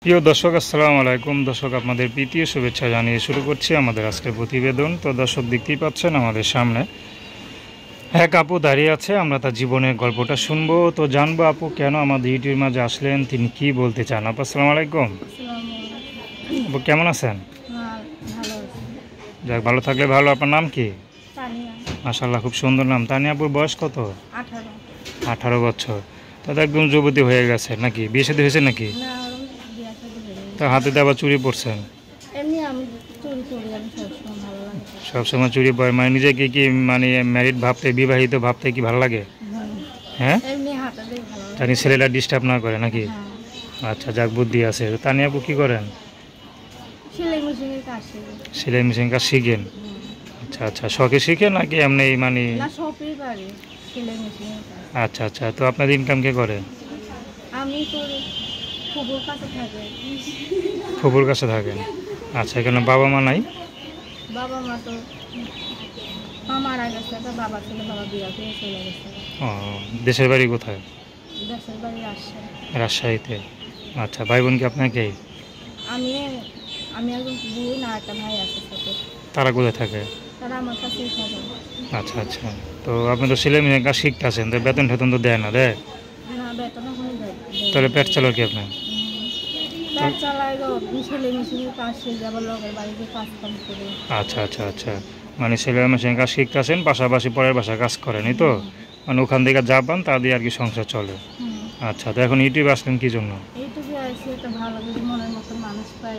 প্রিয় দর্শক, আসসালামু আলাইকুম। দর্শক, আপনাদের প্রীতি ও শুভেচ্ছা জানিয়ে শুরু করছি আমাদের আজকের প্রতিবেদন। তো দর্শক, দেখতেই পাচ্ছেন আমাদের সামনে এক আপু দাঁড়িয়ে আছে। আমরা তার জীবনের গল্পটা শুনবো। তো জানবো আপু কেন আমাদের ইউটিউবের মাঝে আসলেন, তিনি কি বলতে চান। আপু আসসালামু আলাইকুম। আপু কেমন আছেন? যাক, ভালো থাকলে ভালো। আপনার নাম কি? মাশাআল্লাহ, খুব সুন্দর নাম। তানিয়া আপুর বয়স কত? 18 বছর। তো একদম যুবতী হয়ে গেছে নাকি? বিয়ে শাদী হয়েছে নাকি? তা হাতে আবার চুড়ি পরছেন? সবসময় চুড়ি পরে, মানে নিজেকে কি মানে ম্যারিড ভাবতে, বিবাহিত ভাবতে কি ভালো লাগে? হ্যাঁ, জানি ছেলেরা ডিস্টার্ব না করে নাকি? আচ্ছা, যাক, বুদ্ধি আছে। তানিয়া আপু কি করেন? সেলাই মেশিন কাজ শিখেন? আচ্ছা আচ্ছা, শখে শিখেন নাকি এমনি মানে? আচ্ছা আচ্ছা, তো আপনার ইনকাম কে করে? ফুপুর কাছে থাকেন? আচ্ছা, এখানে বাবা মা নাই? বাবা মা তো মারা গেছে, বাবা ছিল, বাবা বিয়ে করে চলে গেছে। ও, দেশের বাড়ি কোথায়? দেশের বাড়ি রাজশাহীতে। আচ্ছা, ভাই বোন কি আপনার কে? আমি আমি একজন বোন আর একটা ভাই আছে সাথে। তারা কোথায় থাকে? তারা আমার কাছেই থাকে। আচ্ছা আচ্ছা, তো আপনি তো সেলাই মেশিন কাজ শিখতেছেন, তো বেতন টেতন তো দেয় না? দেয় না, বেতন এখনো দেয়। তাহলে পেট চালার কি আপনার? পেট চালাই গো, সেলাই মেশিনের কাজ শিখে আবার লোকের বাড়িতে কাজ কাম করে। আচ্ছা আচ্ছা আচ্ছা, মানে সেলাই মেশিন কাজ শিখতেছেন, পাশাপাশি পরের বাসায় কাজ করেন, এই তো? মানে ওখান থেকে যা পান তা দিয়ে আর কি সংসার চলে? আচ্ছা, তো এখন ইউটিউবে আসলেন কি জন্য? ইউটিউবে আসি একটা ভালো যদি মনের মতো মানুষ পাই,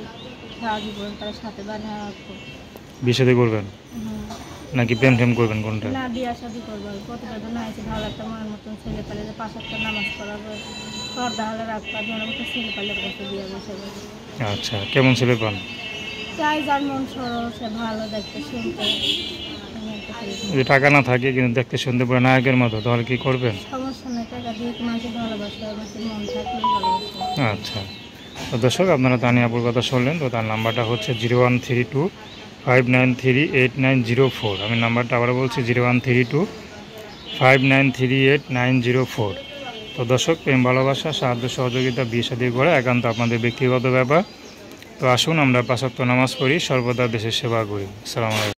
সারা জীবন তার সাথে বানিয়ে রাখবো। বিয়ে শাদী করবেন নাকি প্রেম টেম করবেন, কোনটা? না, বিয়ে শাদী করবো। প্রতিবেদন আছে ভালো একটা মনের মতন ছেলে পেলে, যে 5 ওয়াক্ত নামাজ পড়াবো, পর্দা হলে রাখবা, মনের মতো ছেলে পেলে কাছে বিয়ে বসে। আচ্ছা, কেমন ছেলে পান? চাই যার মন সরল, সে ভালো দেখতে শুনতে। যদি টাকা না থাকে কিন্তু দেখতে শুনতে পুরো নায়কের মতো, তাহলে কি করবেন? সমস্যা নেই, টাকা দিয়ে মাঝে ভালোবাসে, মাঝে মন থাকলে ভালোবাসে। আচ্ছা, তো দর্শক, আপনারা তানিয়া আপুর কথা শুনলেন। তো তার নাম্বারটা হচ্ছে 0132593890 আমি নাম্বারটা আবার বলছি 0132593890। তো দর্শক, প্রেম ভালোবাসা, সাহায্য সহযোগিতা, বিয়ে শাদী করে একান্ত আপনাদের ব্যক্তিগত ব্যাপার। তো আসুন আমরা 5 ওয়াক্ত নামাজ পড়ি, সর্বদা দেশের সেবা করি। আসসালামু আলাইকুম।